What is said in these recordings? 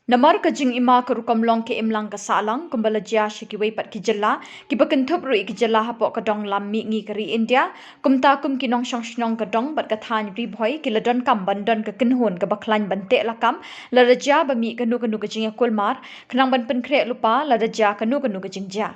Namar kajing ima kerukam long ke imlang kasalang kembala jia shikiwei pat kijela kibakentup rui kijela hapok kadong lam mi ngi kari India kumta kum kinong shong shnong kadong bat kathan ribhoi kiladon kam bandon ke kenhun ke baklan bante lakam la raja ba mi kanu kanu kajing kulmar kenang ban penkre lupa la raja kanu kanu kajing ja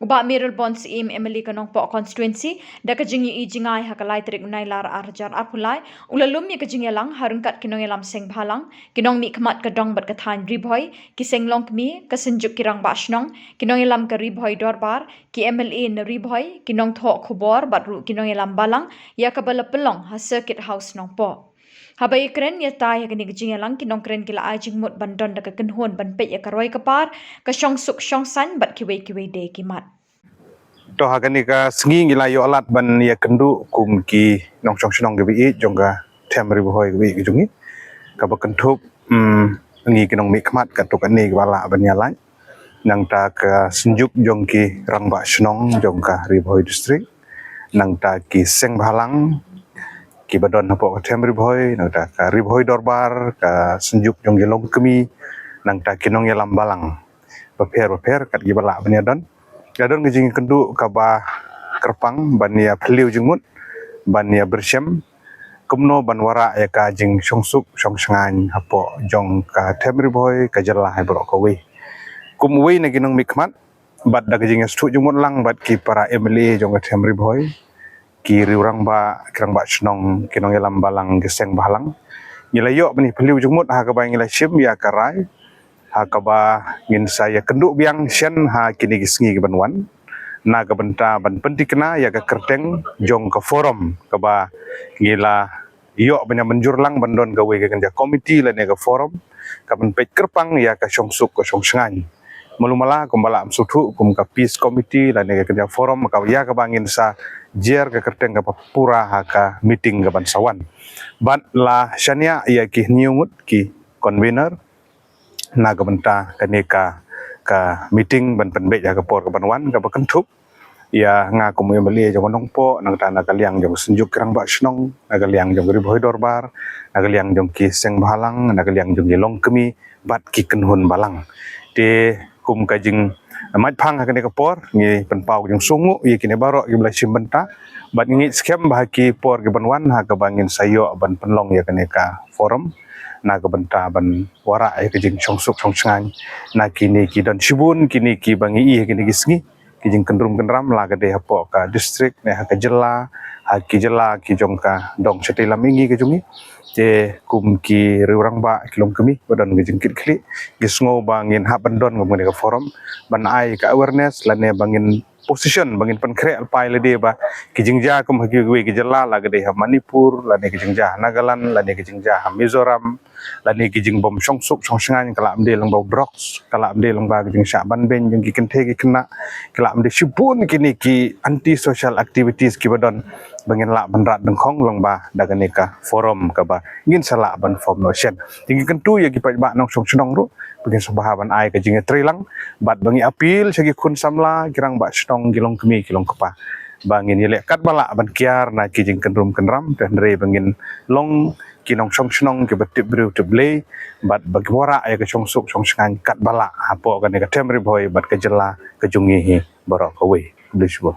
Uba Miral Bonds im Emily kanong po constituency da kajingi i jingai hakalai terik unai lar arjar arpulai ulalum mi kajingi lang harungkat kinong elam seng bhalang kinong mi khamat kadong bat kathan ribhoi ki senglong kmi kasenjuk kirang bashnong kinong elam ka ribhoi dorbar ki MLA na ribhoi kinong thok khubor bat ru kinong elam balang ya kabala pelong ha circuit house nong po Habai kren ya tai ya kini kejing lang kinong kren kila ajing mut bandon da kenhun ban pe ya karoi kapar ka shong suk shong san bat kiwe de kimat. To hagani ka sngi ngila yo alat ban ya kendu kum ki nong chong shnong ge bi jongga temri boy ge bi jungi ka ba kentup ngi ki nong mi khmat ka to ka ni wala ban ya lai nang ta ka sinjuk jong ki rangba shnong jong ka ri boy district nang ta ki seng bhalang ki badon hapo ka temri boy nang ta ka ri boy dorbar ka sinjuk jong ge long kemi nang ta ki nong ya lambalang paper kat gi bala ban ya don Gadon ngejing kendu kaba kerpang bania peliu jengmut bania bersyam kumno banwara ya ka jing songsuk songsangan hapo jong ka temri boy ka jerlah hai borok kowe kumwe na ginong mikmat bat da jing stu jengmut lang bat ki para MLA jong ka temri boy ki riurang ba kirang ba snong kinong elam balang geseng balang ngilayo bani peliu jengmut ha ka ba ngilai sim ya karai hakaba ngin saya kenduk biang sian ha kini gisngi ke banwan na ka benta ban pentikna ya ka kerteng jong ka forum kaba ngila yo banya menjur lang bandon gawe ke kerja komiti la ne ka forum ka ban pek kerpang ya ka songsuk ka songsangan malumala kumbala am sutu kum ka peace committee la ne ka kerja forum ka ya ka bangin sa jer ka kerteng ka pura ha ka meeting ka ban sawan bat la syania ya ki niungut ki convener naga benta kaneka ka meeting ban penbek ya ka por ka banwan ka bakentup ya nga ko mo yemali jong nong po nang tana kaliang jong senjuk krang ba snong naga liang jong ri boy dorbar naga liang jong ki seng balang naga liang jong long kemi bat ki kenhun balang te kum ka jing mat phang ka ne ka por ngi penpau jong sungu ye kine barok ye bla sim benta bat ngi skem ba ki por ki banwan ha ka bangin sayo ban penlong ya kaneka forum na ka benta ban wara ai kejing songsuk songsangan na kini ki don shibun kini ki bangi i kini gisngi kijing kendrum kendram la ka de hapo ka district ne ha ka jela ha ki jela ki jongka dong setila mingi ke jungi je kum ki riurang ba kilong kemi badon kijing kit kli gisngo bangin ha bandon ngom ka forum ban ai ka awareness la ne bangin position bangin pankre alpai le de ba kijing ja kum hagi wi ki jela la ka de ha Manipur la ne kijing ja Nagaland la ne kijing ja Mizoram la ne kijing bom songsuk songsangan kala amde lang bau drugs kala amde lang ba kijing sya ban ben jong ki kente ki kena kala amde shibun kini ki anti social activities ki badon bangin la banrat dengkhong lang ba daga neka forum ka ba ngin sala ban form notion tinggi kentu ya ki ba nong songsong ru bangin sabahaban ai ka jinge trilang bat bangi apil segi kun samla kirang ba stong gilong kemi kilong kepa bangin yele kat bala ban kiar na kijing kendrum kendram dan re bangin long kinong songsong ke batip bru te ble bat bagwara ya ke songsuk songsangan kat bala apo kan ka temri boy bat ke jela ke jungi hi borok kowe blisbo